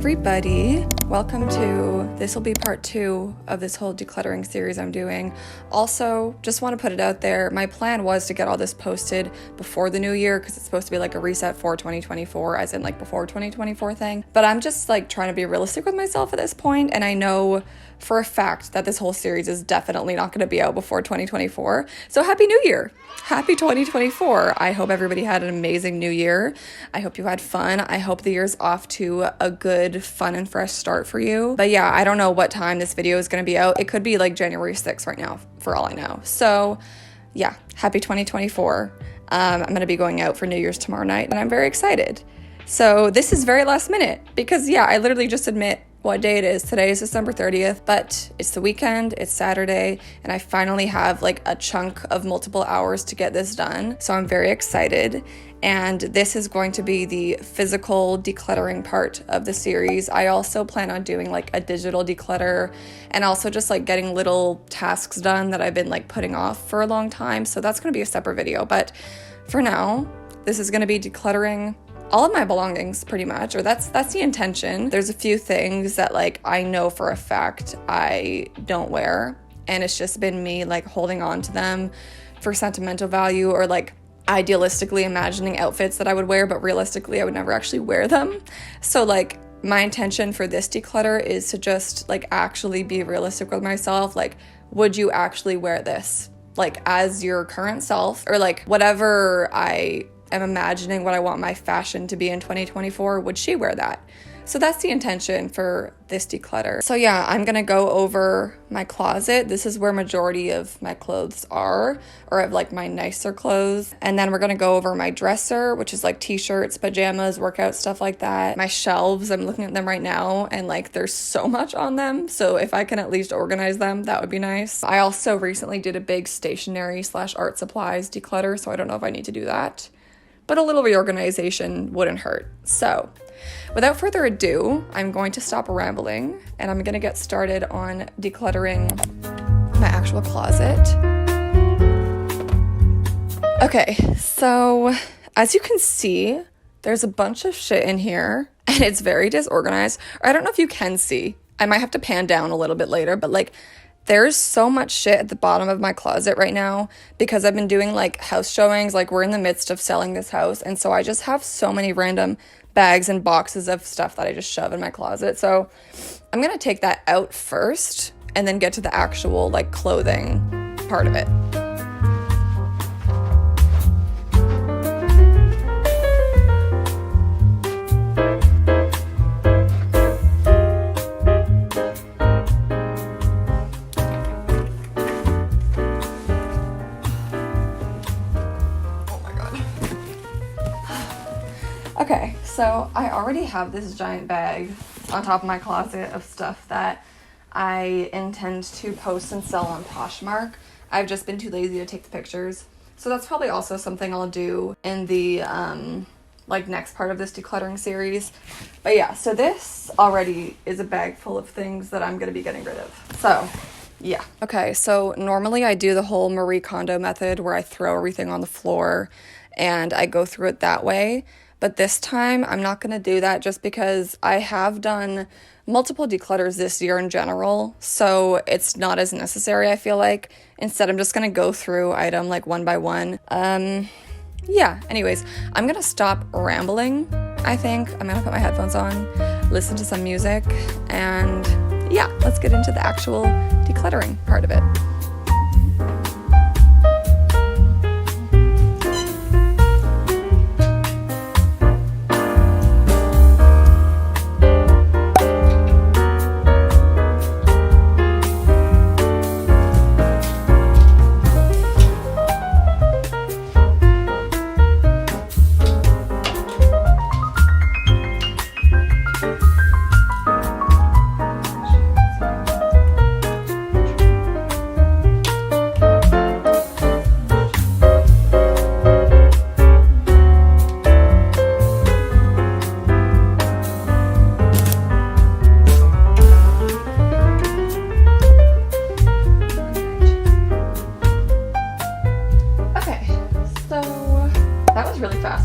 everybody, welcome to, this will be part 2 of this whole decluttering series I'm doing. Also, just want to put it out there, my plan was to get all this posted before the new year because it's supposed to be like a reset for 2024, as in like before 2024 thing. But I'm just like trying to be realistic with myself at this point, and I know for a fact that this whole series is definitely not going to be out before 2024. So happy new year! Happy 2024. I hope everybody had an amazing new year. I hope you had fun. I hope the year's off to a good, fun, and fresh start for you. But yeah, I don't know what time this video is going to be out. It could be like January 6th right now, for all I know. So yeah, happy 2024. I'm going to be going out for New Year's tomorrow night, and I'm very excited. So this is very last minute because yeah, I literally just admit what day it is. Today is December 30th, but it's the weekend, it's Saturday, and I finally have like a chunk of multiple hours to get this done. So I'm very excited. And this is going to be the physical decluttering part of the series. I also plan on doing like a digital declutter and also just like getting little tasks done that I've been like putting off for a long time. So that's going to be a separate video. But for now, this is going to be decluttering all of my belongings pretty much, or that's the intention. There's a few things that like I know for a fact I don't wear, and it's just been me like holding on to them for sentimental value, or like idealistically imagining outfits that I would wear, but realistically I would never actually wear them. So like my intention for this declutter is to just like actually be realistic with myself. Like, would you actually wear this? Like as your current self, or like whatever I am imagining what I want my fashion to be in 2024, would she wear that? So that's the intention for this declutter. So yeah, I'm gonna go over my closet. This is where majority of my clothes are, or of like my nicer clothes. And then we're gonna go over my dresser, which is like t-shirts, pajamas, workout stuff like that. My shelves, I'm looking at them right now, and like there's so much on them. So if I can at least organize them, that would be nice. I also recently did a big stationery / art supplies declutter, so I don't know if I need to do that, but a little reorganization wouldn't hurt. So without further ado, I'm going to stop rambling and I'm going to get started on decluttering my actual closet. Okay, so as you can see, there's a bunch of shit in here and it's very disorganized. Or I don't know if you can see. I might have to pan down a little bit later, but like there's so much shit at the bottom of my closet right now because I've been doing like house showings. Like we're in the midst of selling this house, and so I just have so many random bags and boxes of stuff that I just shove in my closet. So I'm gonna take that out first and then get to the actual like clothing part of it. Okay, so I already have this giant bag on top of my closet of stuff that I intend to post and sell on Poshmark. I've just been too lazy to take the pictures. So that's probably also something I'll do in the like next part of this decluttering series. But yeah, so this already is a bag full of things that I'm going to be getting rid of. So yeah. Okay, so normally I do the whole Marie Kondo method where I throw everything on the floor and I go through it that way. But this time, I'm not going to do that just because I have done multiple declutters this year in general, so it's not as necessary, I feel like. Instead, I'm just going to go through item like one by one. Yeah, anyways, I'm going to stop rambling, I think. I'm going to put my headphones on, listen to some music, and yeah, let's get into the actual decluttering part of it.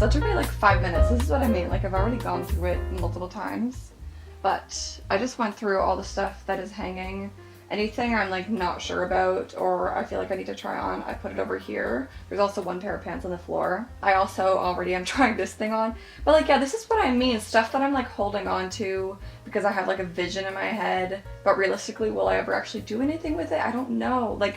That took me like 5 minutes. This is what I mean. Like I've already gone through it multiple times. But I just went through all the stuff that is hanging. Anything I'm like not sure about or I feel like I need to try on, I put it over here. There's also one pair of pants on the floor. I also already am trying this thing on. But like, yeah, this is what I mean. Stuff that I'm like holding on to because I have like a vision in my head. But realistically, will I ever actually do anything with it? I don't know. Like,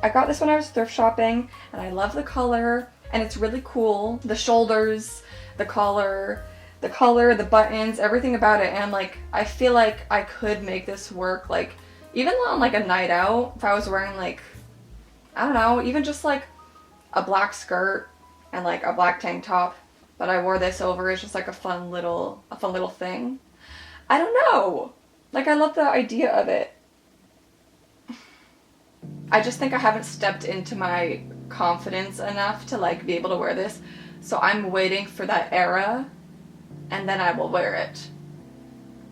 I got this when I was thrift shopping and I love the color and it's really cool. The shoulders, the collar, the buttons, everything about it. And like, I feel like I could make this work like even on like a night out, if I was wearing like, I don't know, even just like a black skirt and like a black tank top, but I wore this over, it's just like a fun little thing. I don't know. Like, I love the idea of it. I just think I haven't stepped into my confidence enough to like be able to wear this. So I'm waiting for that era and then I will wear it.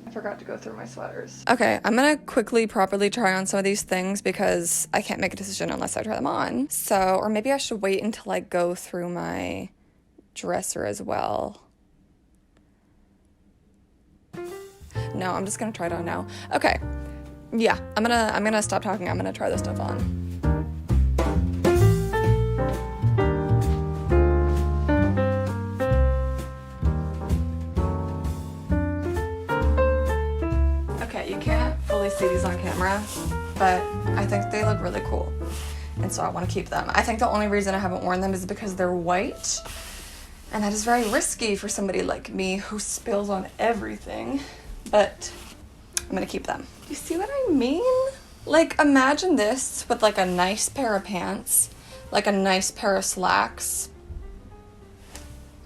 I forgot to go through my sweaters. Okay, I'm gonna quickly properly try on some of these things because I can't make a decision unless I try them on. So, or maybe I should wait until I go through my dresser as well. No, I'm just gonna try it on now. Okay, yeah, I'm gonna stop talking. I'm gonna try this stuff on. See these on camera, but I think they look really cool and so I want to keep them. I think the only reason I haven't worn them is because they're white and that is very risky for somebody like me who spills on everything, but I'm gonna keep them. You see what I mean? Like, imagine this with like a nice pair of pants, like a nice pair of slacks,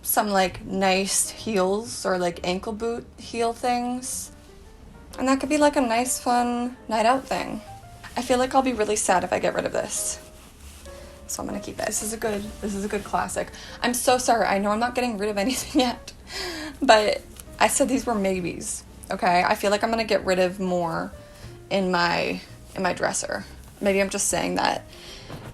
some like nice heels or like ankle boot heel things. And that could be like a nice, fun night out thing. I feel like I'll be really sad if I get rid of this. So I'm gonna keep it. This is a good classic. I'm so sorry. I know I'm not getting rid of anything yet, but I said these were maybes, okay? I feel like I'm gonna get rid of more in my dresser. Maybe I'm just saying that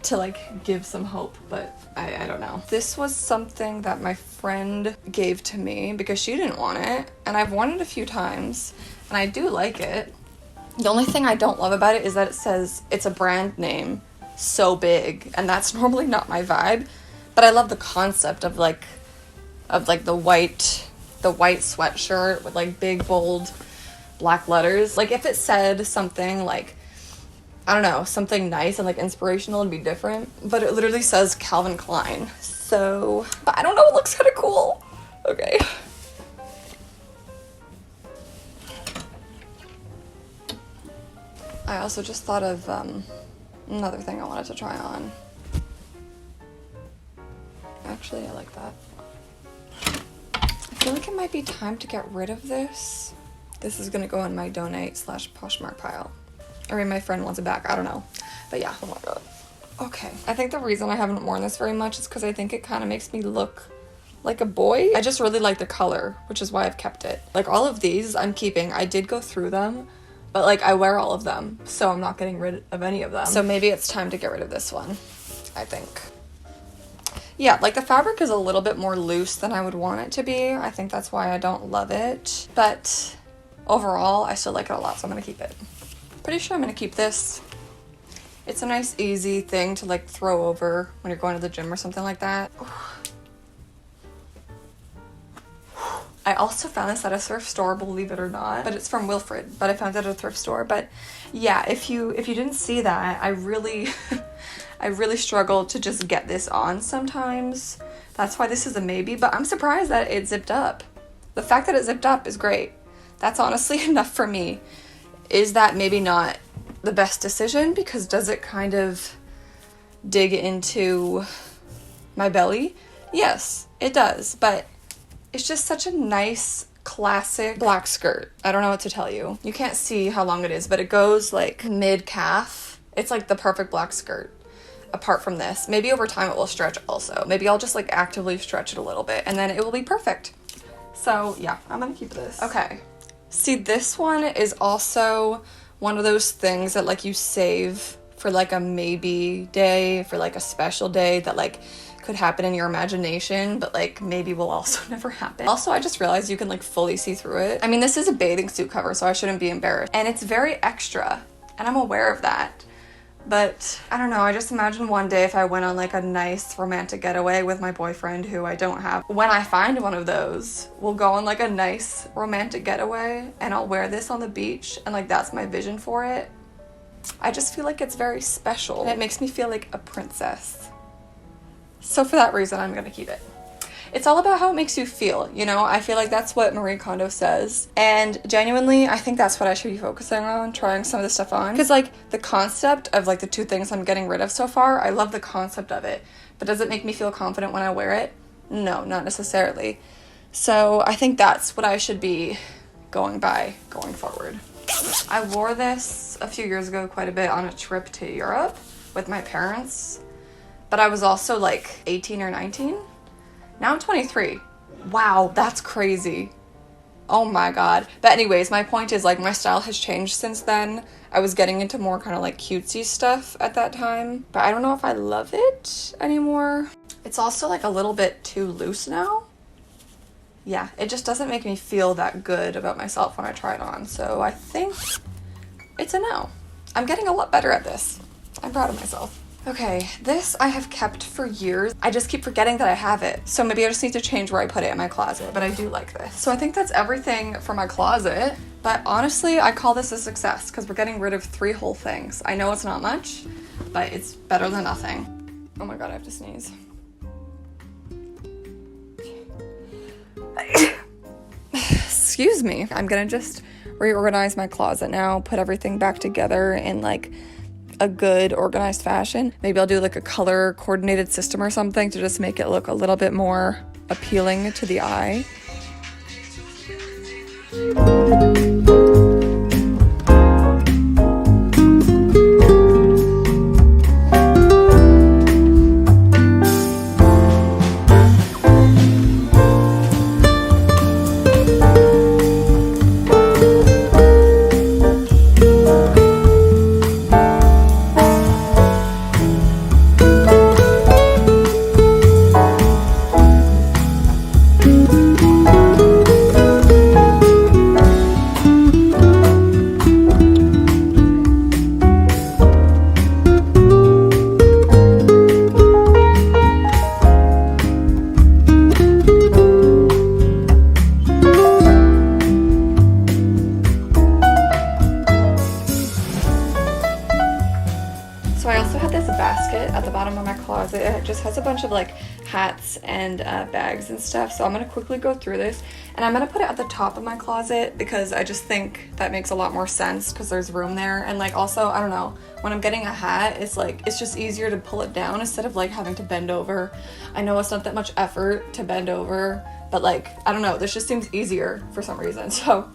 to like give some hope, but I don't know. This was something that my friend gave to me because she didn't want it, and I've worn it a few times. And I do like it. The only thing I don't love about it is that it says it's a brand name so big, and that's normally not my vibe. But I love the concept of like the white sweatshirt with like big bold black letters. Like if it said something like, I don't know, something nice and like inspirational, it'd be different. But it literally says Calvin Klein. So I don't know, it looks kind of cool. Okay. I also just thought of another thing I wanted to try on. Actually, I like that. I feel like it might be time to get rid of this. This is gonna go in my donate/Poshmark pile. Or maybe my friend wants it back, I don't know. But yeah, oh my god. Okay, I think the reason I haven't worn this very much is because I think it kind of makes me look like a boy. I just really like the color, which is why I've kept it. Like all of these I'm keeping. I did go through them, but like I wear all of them, so I'm not getting rid of any of them. So maybe it's time to get rid of this one, I think. Yeah, like the fabric is a little bit more loose than I would want it to be. I think that's why I don't love it. But overall, I still like it a lot, so I'm gonna keep it. Pretty sure I'm gonna keep this. It's a nice, easy thing to like throw over when you're going to the gym or something like that. I also found this at a thrift store, believe it or not, but it's from Wilfred, but I found it at a thrift store. But yeah, if you didn't see that, I really struggle to just get this on sometimes. That's why this is a maybe, but I'm surprised that it zipped up. The fact that it zipped up is great. That's honestly enough for me. Is that maybe not the best decision? Because does it kind of dig into my belly? Yes, it does, but it's just such a nice, classic black skirt. I don't know what to tell you. You can't see how long it is, but it goes like mid-calf. It's like the perfect black skirt. Apart from this, maybe over time it will stretch also. Maybe I'll just like actively stretch it a little bit and then it will be perfect. So yeah, I'm gonna keep this. Okay. See, this one is also one of those things that like you save for like a maybe day, for like a special day that like could happen in your imagination, but like maybe will also never happen. Also, I just realized you can like fully see through it. I mean, this is a bathing suit cover, so I shouldn't be embarrassed. And it's very extra, and I'm aware of that. But I don't know, I just imagine one day if I went on like a nice romantic getaway with my boyfriend, who I don't have. When I find one of those, we'll go on like a nice romantic getaway and I'll wear this on the beach, and like that's my vision for it. I just feel like it's very special. And it makes me feel like a princess. So for that reason, I'm gonna keep it. It's all about how it makes you feel, you know? I feel like that's what Marie Kondo says. And genuinely, I think that's what I should be focusing on, trying some of this stuff on. Because like the concept of like the two things I'm getting rid of so far, I love the concept of it. But does it make me feel confident when I wear it? No, not necessarily. So I think that's what I should be going by going forward. I wore this a few years ago quite a bit on a trip to Europe with my parents. But I was also like 18 or 19. Now I'm 23. Wow, that's crazy. Oh my god. But anyways, my point is like my style has changed since then. I was getting into more kind of like cutesy stuff at that time, but I don't know if I love it anymore. It's also like a little bit too loose now. Yeah, it just doesn't make me feel that good about myself when I try it on. So I think it's a no. I'm getting a lot better at this. I'm proud of myself. Okay, this I have kept for years. I just keep forgetting that I have it. So maybe I just need to change where I put it in my closet, but I do like this. So I think that's everything for my closet. But honestly, I call this a success because we're getting rid of 3 whole things. I know it's not much, but it's better than nothing. Oh my god, I have to sneeze. Excuse me. I'm gonna just reorganize my closet now, put everything back together in like a good organized fashion. Maybe I'll do like a color coordinated system or something to just make it look a little bit more appealing to the eye. It just has a bunch of like hats and bags and stuff, so I'm gonna quickly go through this and I'm gonna put it at the top of my closet because I just think that makes a lot more sense because there's room there. And like also, I don't know, when I'm getting a hat, it's like it's just easier to pull it down instead of like having to bend over. I know it's not that much effort to bend over, but like I don't know, this just seems easier for some reason. So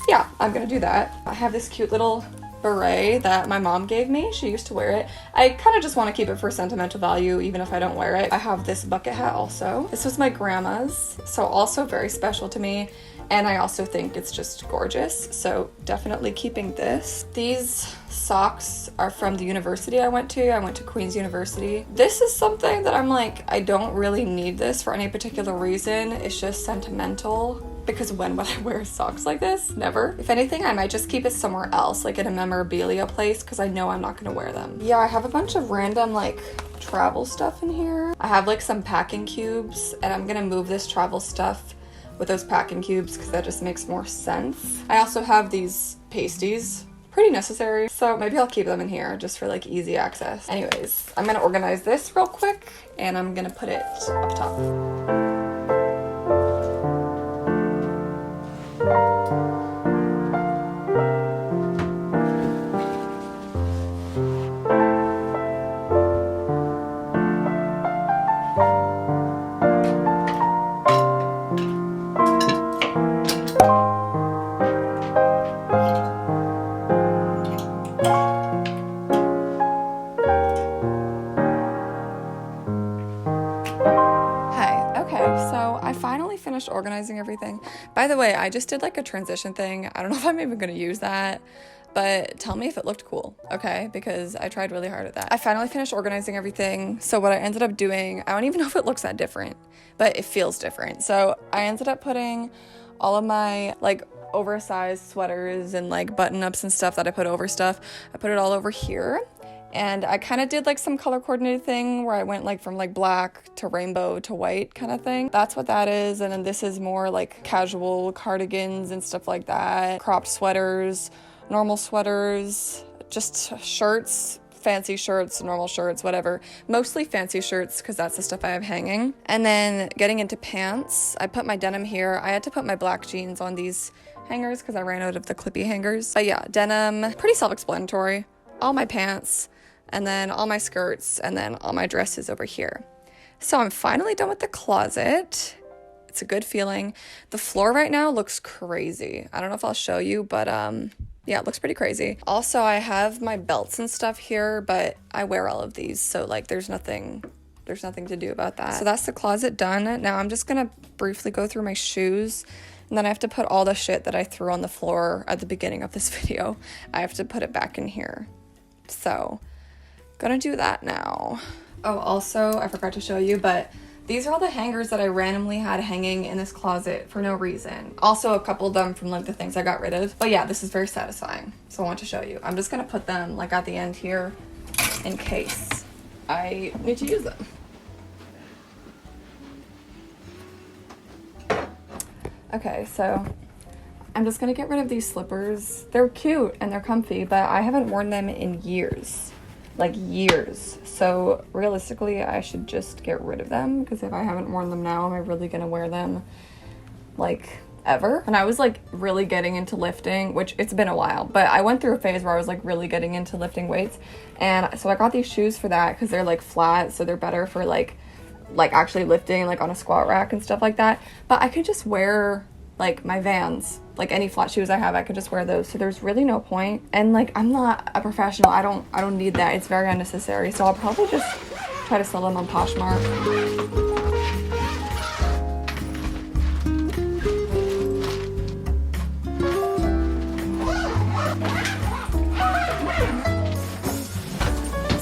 yeah, I'm gonna do that. I have this cute little beret that my mom gave me. She used to wear it. I kind of just want to keep it for sentimental value even if I don't wear it. I have this bucket hat also. This was my grandma's, so also very special to me, and I also think it's just gorgeous, so definitely keeping this. These socks are from the university I went to. I went to Queen's University. This is something that I'm like, I don't really need this for any particular reason. It's just sentimental. Because when would I wear socks like this? Never. If anything, I might just keep it somewhere else, like in a memorabilia place, because I know I'm not gonna wear them. Yeah, I have a bunch of random like travel stuff in here. I have like some packing cubes, and I'm gonna move this travel stuff with those packing cubes because that just makes more sense. I also have these pasties. Pretty necessary, so maybe I'll keep them in here just for like easy access. Anyways, I'm gonna organize this real quick and I'm gonna put it up top. Organizing everything. By the way, I just did like a transition thing. I don't know if I'm even gonna use that. but tell me if it looked cool, okay? Because I tried really hard at that. I finally finished organizing everything. So what I ended up doing, I don't even know if it looks that different, but it feels different. So I ended up putting all of my like oversized sweaters and like button-ups and stuff that I put over stuff, I put it all over here. And I kind of did like some color coordinated thing where I went like from like black to rainbow to white kind of thing. That's what that is. And then this is more like casual cardigans and stuff like that. Cropped sweaters, normal sweaters, just shirts, fancy shirts, normal shirts, whatever. Mostly fancy shirts because that's the stuff I have hanging. And then getting into pants, I put my denim here. I had to put my black jeans on these hangers because I ran out of the clippy hangers. But yeah, denim, pretty self-explanatory. All my pants, and then all my skirts, and then all my dresses over here. So I'm finally done with the closet. It's a good feeling. The floor right now looks crazy. I don't know if I'll show you, but yeah, it looks pretty crazy. Also, I have my belts and stuff here, but I wear all of these, so like there's nothing to do about that. So that's the closet done. Now I'm just gonna briefly go through my shoes, and then I have to put all the shit that I threw on the floor at the beginning of this video. I have to put it back in here. So, gonna do that now. Oh, also, I forgot to show you, but these are all the hangers that I randomly had hanging in this closet for no reason. Also, a couple of them from like the things I got rid of. But yeah, this is very satisfying, so I want to show you. I'm just gonna put them like at the end here in case I need to use them. Okay, so I'm just gonna get rid of these slippers. They're cute and they're comfy, but I haven't worn them in years. Like years. So realistically, I should just get rid of them because if I haven't worn them now, am I really gonna wear them like ever? And I was like really getting into lifting, which it's been a while, but I went through a phase where I was like really getting into lifting weights. And so I got these shoes for that because they're like flat, so they're better for like actually lifting like on a squat rack and stuff like that. But I could just wear like my Vans, like any flat shoes I have, I could just wear those. So there's really no point. And like, I'm not a professional. I don't need that. It's very unnecessary. So I'll probably just try to sell them on Poshmark.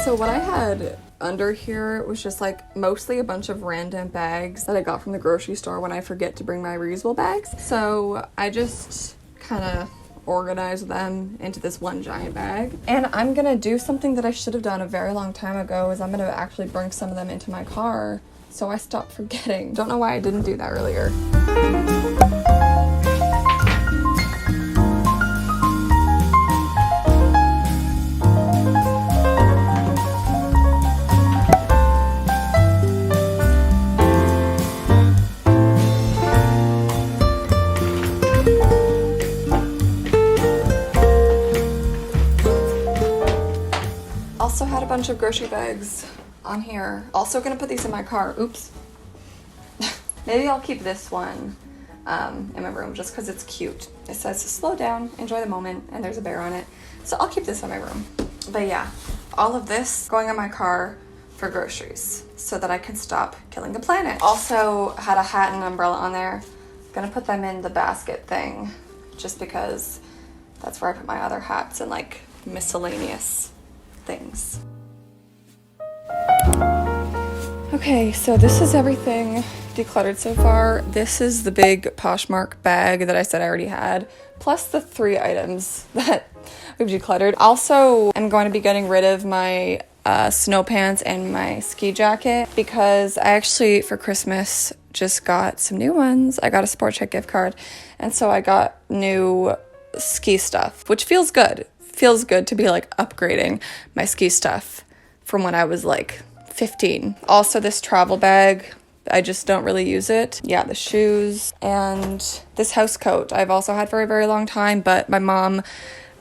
So what I had under here was just like mostly a bunch of random bags that I got from the grocery store when I forget to bring my reusable bags. So I just kind of organized them into this one giant bag. And I'm gonna do something that I should have done a very long time ago, is I'm gonna actually bring some of them into my car so I stopped forgetting. Don't know why I didn't do that earlier. Also had a bunch of grocery bags on here. Also gonna put these in my car. Oops. Maybe I'll keep this one in my room just because it's cute. It says slow down, enjoy the moment, and there's a bear on it. So I'll keep this in my room. But yeah, all of this going in my car for groceries so that I can stop killing the planet. Also had a hat and umbrella on there. Gonna put them in the basket thing just because that's where I put my other hats and like miscellaneous things. Okay, so this is everything decluttered so far. This is the big Poshmark bag that I said I already had, plus the 3 items that we've decluttered. Also, I'm going to be getting rid of my snow pants and my ski jacket because I actually, for Christmas, just got some new ones. I got a Sport Check gift card, and so I got new ski stuff, which feels good. Feels good to be like upgrading my ski stuff from when I was like 15. Also this travel bag, I just don't really use it. Yeah, the shoes and this house coat I've also had for a very long time, but my mom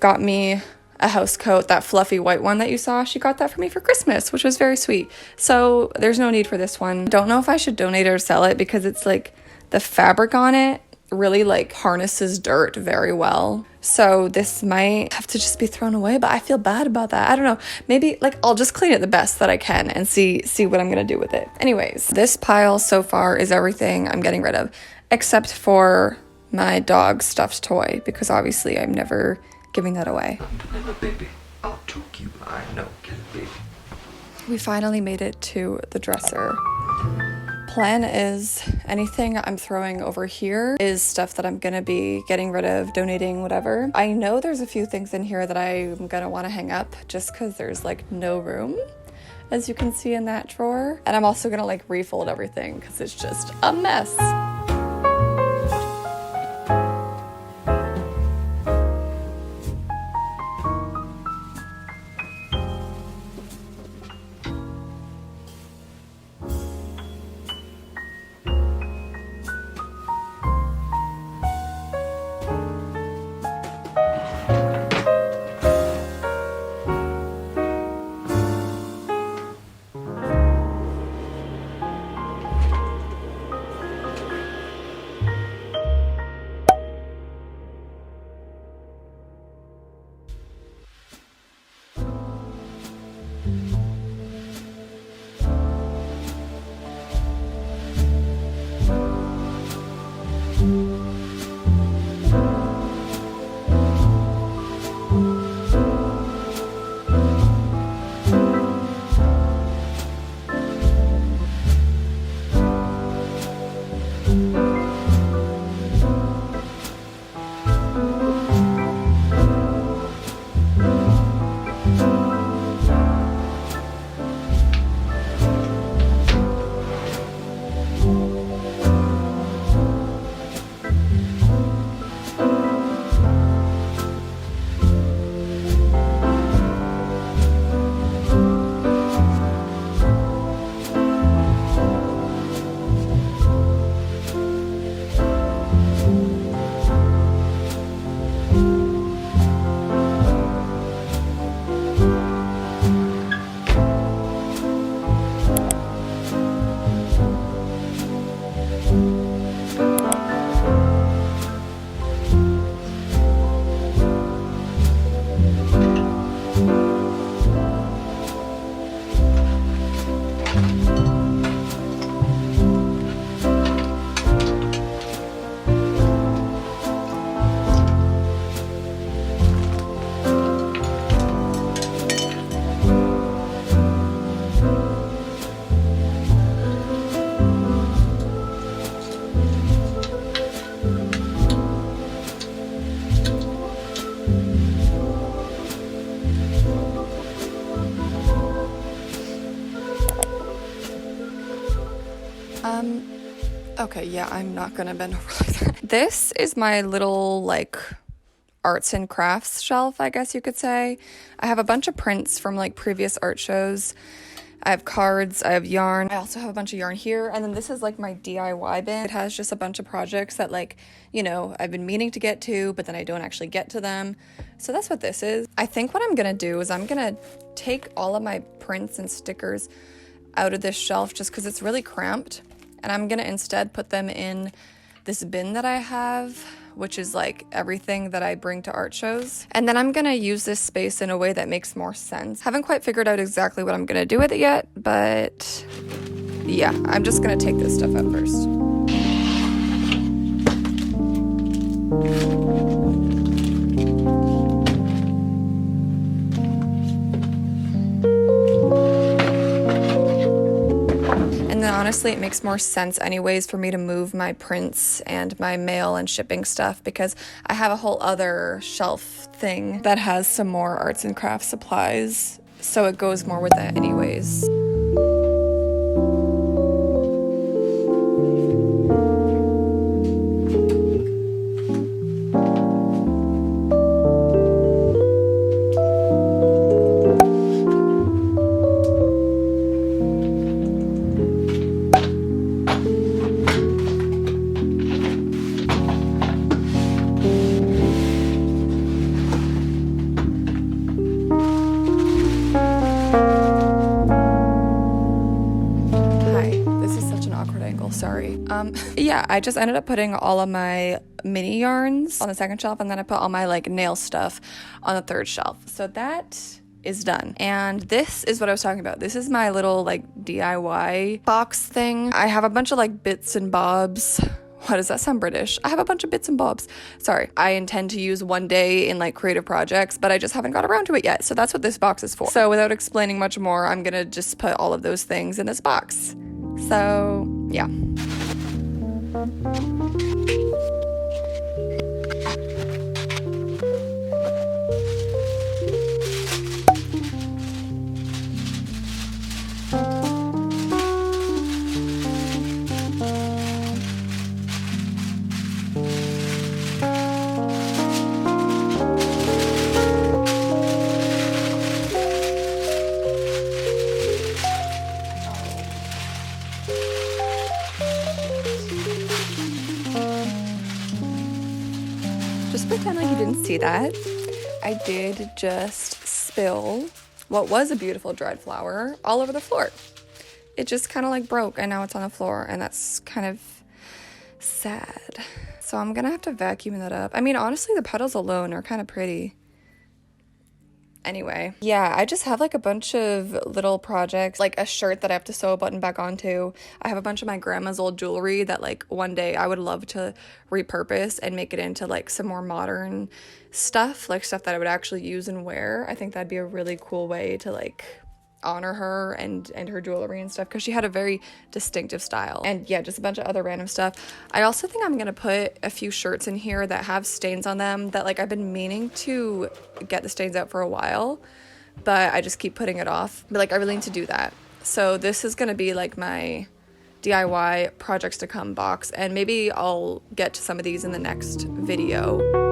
got me a house coat, that fluffy white one that you saw. She got that for me for Christmas, which was very sweet. So there's no need for this one. Don't know if I should donate it or sell it because it's like the fabric on it really like harnesses dirt very well. So this might have to just be thrown away, but I feel bad about that. I don't know. Maybe like I'll just clean it the best that I can and see what I'm gonna do with it. Anyways, this pile so far is everything I'm getting rid of, except for my dog stuffed toy, because obviously I've never giving that away. Baby, I'll choke you. I know, baby. We finally made it to the dresser. Plan is anything I'm throwing over here is stuff that I'm gonna be getting rid of, donating, whatever. I know there's a few things in here that I'm gonna want to hang up just because there's like no room, as you can see in that drawer. And I'm also gonna like refold everything because it's just a mess. Okay, yeah, I'm not gonna bend over like that. This is my little, like, arts and crafts shelf, I guess you could say. I have a bunch of prints from, like, previous art shows. I have cards, I have yarn. I also have a bunch of yarn here. And then this is, like, my DIY bin. It has just a bunch of projects that, like, you know, I've been meaning to get to, but then I don't actually get to them. So that's what this is. I think what I'm gonna do is I'm gonna take all of my prints and stickers out of this shelf just because it's really cramped. And I'm gonna instead put them in this bin that I have, which is like everything that I bring to art shows. And then I'm gonna use this space in a way that makes more sense. Haven't quite figured out exactly what I'm gonna do with it yet, but yeah, I'm just gonna take this stuff out first. Honestly, it makes more sense anyways for me to move my prints and my mail and shipping stuff because I have a whole other shelf thing that has some more arts and crafts supplies, so it goes more with that anyways. Yeah, I just ended up putting all of my mini yarns on the second shelf, and then I put all my like nail stuff on the third shelf. So that is done. And this is what I was talking about. This is my little like DIY box thing. I have a bunch of like bits and bobs, Why does that sound British? I have a bunch of bits and bobs. Sorry, I intend to use one day in like creative projects, but I just haven't got around to it yet. So that's what this box is for. So without explaining much more, I'm gonna just put all of those things in this box. So yeah. Just pretend like you didn't see that. I did just spill what was a beautiful dried flower all over the floor. It just kind of like broke and now it's on the floor, and that's kind of sad. So I'm gonna have to vacuum that up. I mean, honestly, the petals alone are kind of pretty. Anyway, yeah, I just have like a bunch of little projects, like a shirt that I have to sew a button back onto. I have a bunch of my grandma's old jewelry that like one day I would love to repurpose and make it into like some more modern stuff, like stuff that I would actually use and wear. I think that'd be a really cool way to like honor her and her jewelry and stuff, because she had a very distinctive style. And yeah, just a bunch of other random stuff. I also think I'm gonna put a few shirts in here that have stains on them that like I've been meaning to get the stains out for a while, but I just keep putting it off. But like I really need to do that. So this is gonna be like my DIY projects to come box, and maybe I'll get to some of these in the next video.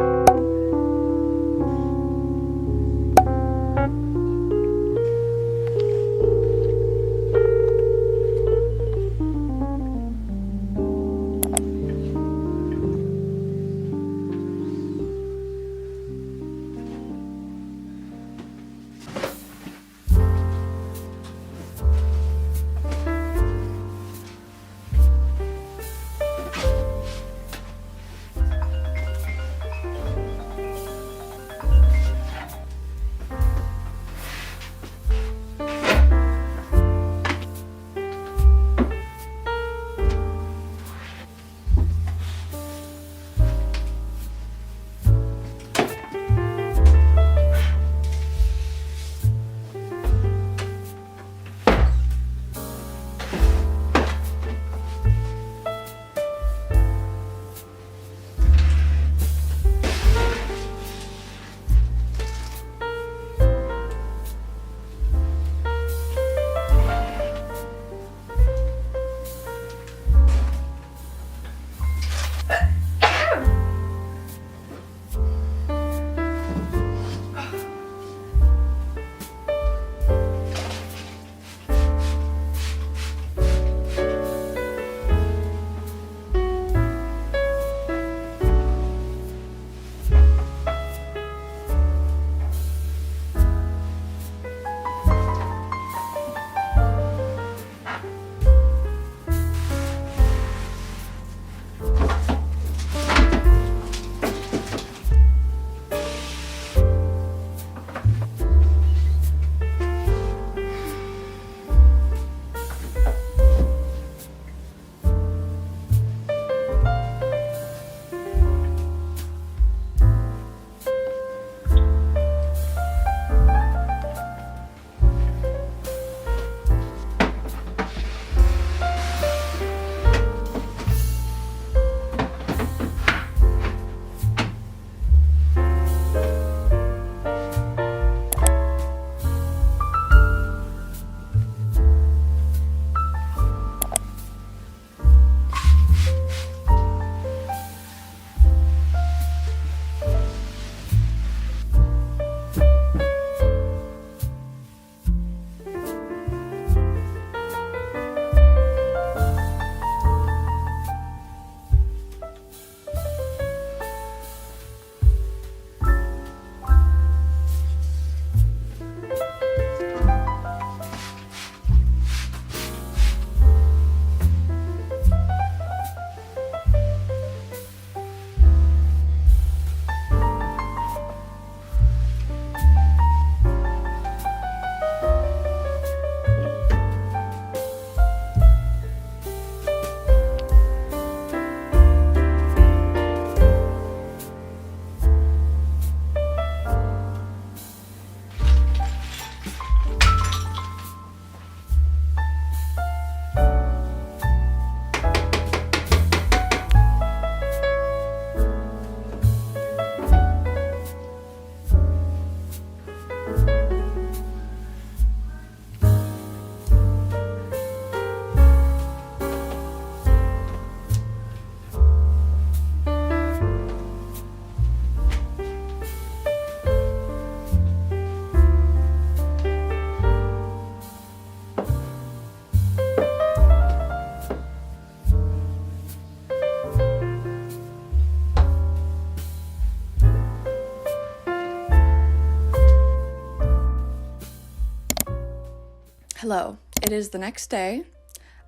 Hello. It is the next day.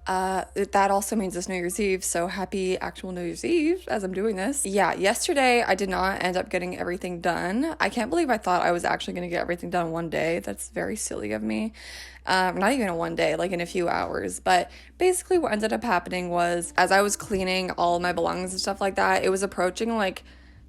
That also means it's New Year's Eve, so happy actual New Year's Eve as I'm doing this. Yeah, yesterday I did not end up getting everything done. I can't believe I thought I was actually going to get everything done one day. That's very silly of me. Not even in one day, like in a few hours. But basically what ended up happening was, as I was cleaning all of my belongings and stuff like that, it was approaching like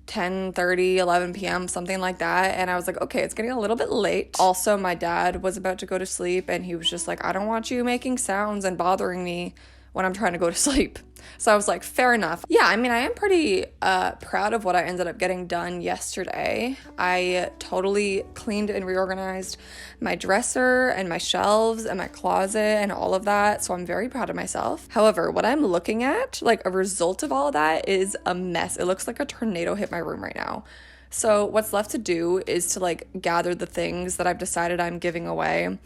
10:30, 11 p.m., something like that. And I was like, okay, it's getting a little bit late. Also, my dad was about to go to sleep and he was just like, I don't want you making sounds and bothering me when I'm trying to go to sleep. So I was like, fair enough. Yeah, I mean, I am pretty proud of what I ended up getting done yesterday. I totally cleaned and reorganized my dresser and my shelves and my closet and all of that. So I'm very proud of myself. However, what I'm looking at, like a result of all of that, is a mess. It looks like a tornado hit my room right now. So what's left to do is to like gather the things that I've decided I'm giving away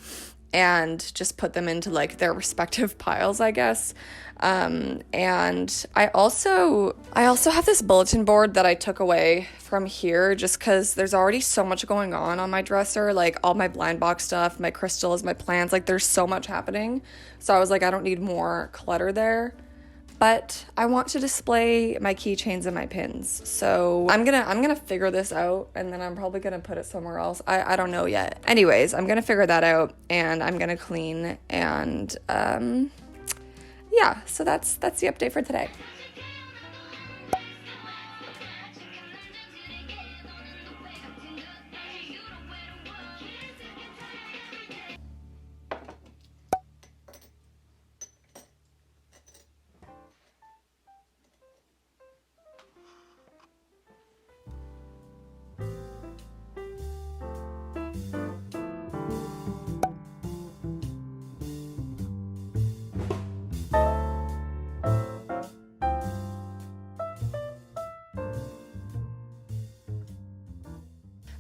and just put them into like their respective piles, I guess. And I also have this bulletin board that I took away from here just because there's already so much going on my dresser, like all my blind box stuff, my crystals, my plants, like there's so much happening. So I was like, I don't need more clutter there. But I want to display my keychains and my pins. So I'm gonna figure this out, and then I'm probably gonna put it somewhere else. I don't know yet. Anyways, I'm gonna figure that out, and I'm gonna clean, and yeah, so that's the update for today.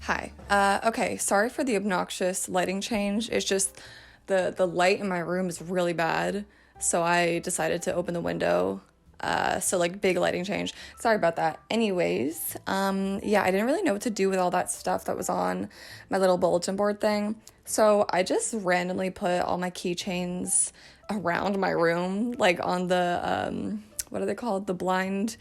Hi. Okay, sorry for the obnoxious lighting change. It's just the light in my room is really bad, so I decided to open the window. So like big lighting change. Sorry about that. Anyways, yeah, I didn't really know what to do with all that stuff that was on my little bulletin board thing. So I just randomly put all my keychains around my room, like on the what are they called? The blind.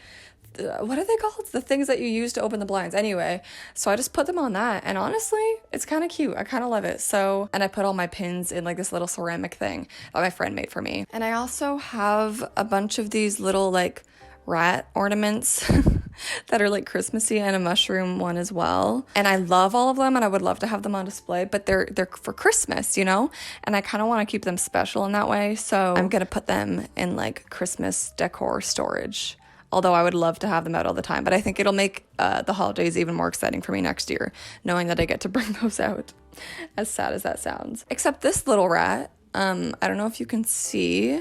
What are they called? The things that you use to open the blinds. Anyway, so I just put them on that, and honestly, it's kind of cute. I kind of love it. So, and I put all my pins in like this little ceramic thing that my friend made for me. And I also have a bunch of these little like rat ornaments that are like Christmassy, and a mushroom one as well. And I love all of them, and I would love to have them on display, but they're for Christmas, you know? And I kind of want to keep them special in that way. So I'm gonna put them in like Christmas decor storage. Although I would love to have them out all the time. But I think it'll make the holidays even more exciting for me next year, knowing that I get to bring those out, as sad as that sounds. Except this little rat, I don't know if you can see,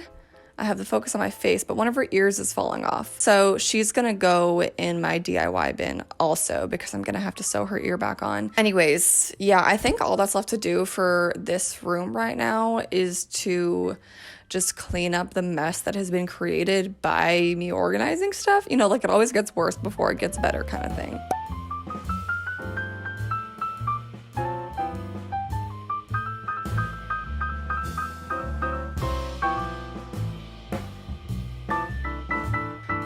I have the focus on my face, but one of her ears is falling off. So she's gonna go in my DIY bin also, because I'm gonna have to sew her ear back on. Anyways, yeah, I think all that's left to do for this room right now is to just clean up the mess that has been created by me organizing stuff. You know, like it always gets worse before it gets better kind of thing.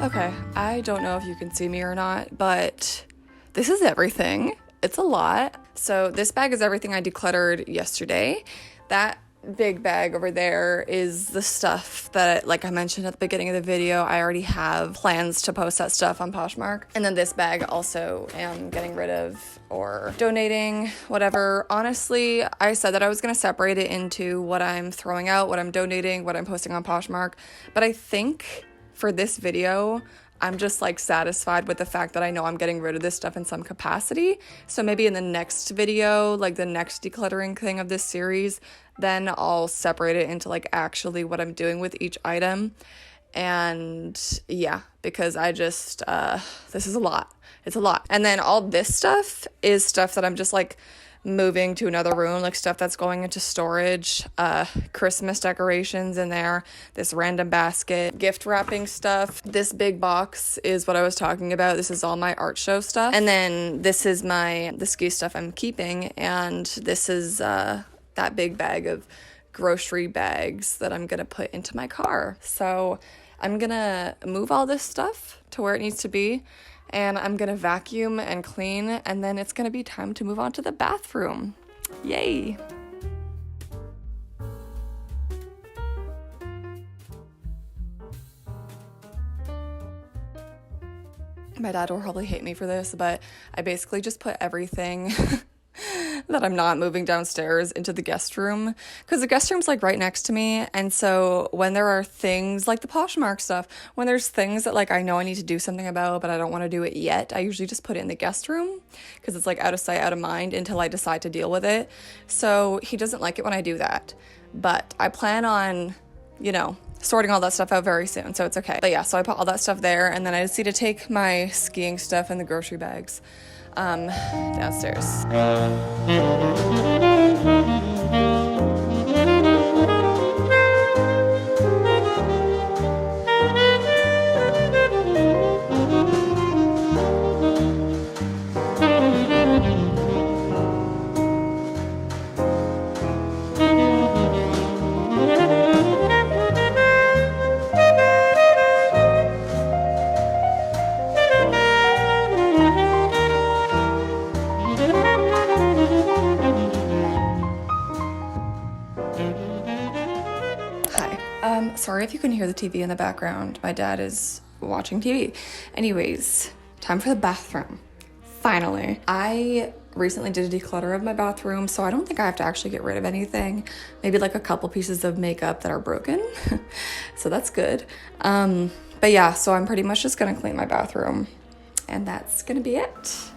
Okay, I don't know if you can see me or not, but this is everything. It's a lot. So this bag is everything I decluttered yesterday. That big bag over there is the stuff that, like I mentioned at the beginning of the video, I already have plans to post that stuff on Poshmark. And then this bag also am getting rid of or donating, whatever. Honestly, I said that I was going to separate it into what I'm throwing out, what I'm donating, what I'm posting on Poshmark. But I think for this video, I'm just like satisfied with the fact that I know I'm getting rid of this stuff in some capacity. So maybe in the next video, like the next decluttering thing of this series, then I'll separate it into like actually what I'm doing with each item. And yeah, because I just, this is a lot. It's a lot. And then all this stuff is stuff that I'm just like moving to another room, like stuff that's going into storage, Christmas decorations in there, this random basket, gift wrapping stuff. This big box is what I was talking about. This is all my art show stuff. And then this is the ski stuff I'm keeping. And this is that big bag of grocery bags that I'm gonna put into my car. So I'm gonna move all this stuff to where it needs to be, and I'm gonna vacuum and clean, and then it's gonna be time to move on to the bathroom. Yay! My dad will probably hate me for this, but I basically just put everything that I'm not moving downstairs into the guest room, because the guest room's like right next to me. And so when there are things like the Poshmark stuff, when there's things that like I know I need to do something about, but I don't want to do it yet, I usually just put it in the guest room because it's like out of sight, out of mind until I decide to deal with it. So he doesn't like it when I do that, but I plan on, sorting all that stuff out very soon, so it's okay. But yeah, so I put all that stuff there, and then I just need to take my skiing stuff and the grocery bags downstairs. Sorry if you can hear the TV in the background. My dad is watching TV. Anyways, time for the bathroom. Finally. I recently did a declutter of my bathroom, so I don't think I have to actually get rid of anything. Maybe like a couple pieces of makeup that are broken. So that's good. But yeah, so I'm pretty much just gonna clean my bathroom, and that's gonna be it.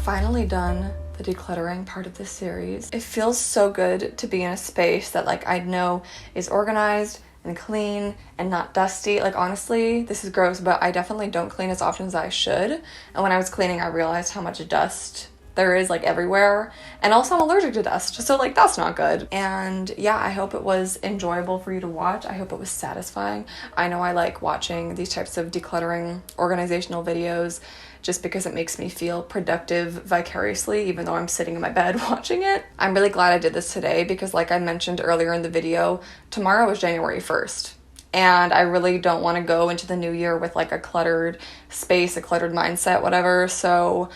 finally done the decluttering part of this series. It feels so good to be in a space that like I know is organized and clean and not dusty. Like honestly, this is gross, but I definitely don't clean as often as I should. And when I was cleaning, I realized how much dust there is like everywhere. And also I'm allergic to dust, so like that's not good. And yeah, I hope it was enjoyable for you to watch. I hope it was satisfying. I know I like watching these types of decluttering organizational videos just because it makes me feel productive vicariously, even though I'm sitting in my bed watching it. I'm really glad I did this today because like I mentioned earlier in the video, tomorrow is January 1st. And I really don't want to go into the new year with like a cluttered space, a cluttered mindset, whatever. So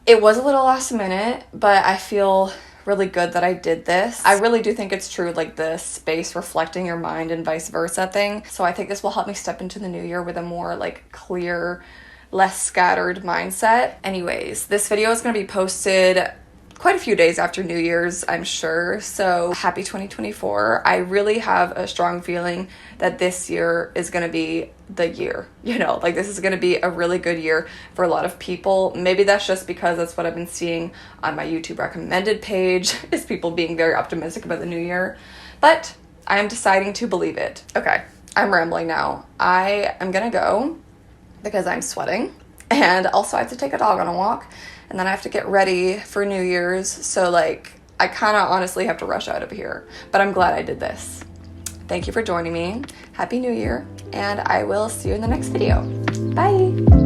it was a little last minute, but I feel really good that I did this. I really do think it's true, like the space reflecting your mind and vice versa thing. So I think this will help me step into the new year with a more like clear, less scattered mindset. Anyways, this video is going to be posted quite a few days after New Year's, I'm sure. So happy 2024. I really have a strong feeling that this year is going to be the year, you know, like this is going to be a really good year for a lot of people. Maybe that's just because that's what I've been seeing on my YouTube recommended page is people being very optimistic about the new year, but I am deciding to believe it. Okay, I'm rambling now. I am going to go because I'm sweating and also I have to take a dog on a walk. And then I have to get ready for New Year's. So like, I kind of honestly have to rush out of here. But I'm glad I did this. Thank you for joining me. Happy New Year. And I will see you in the next video. Bye.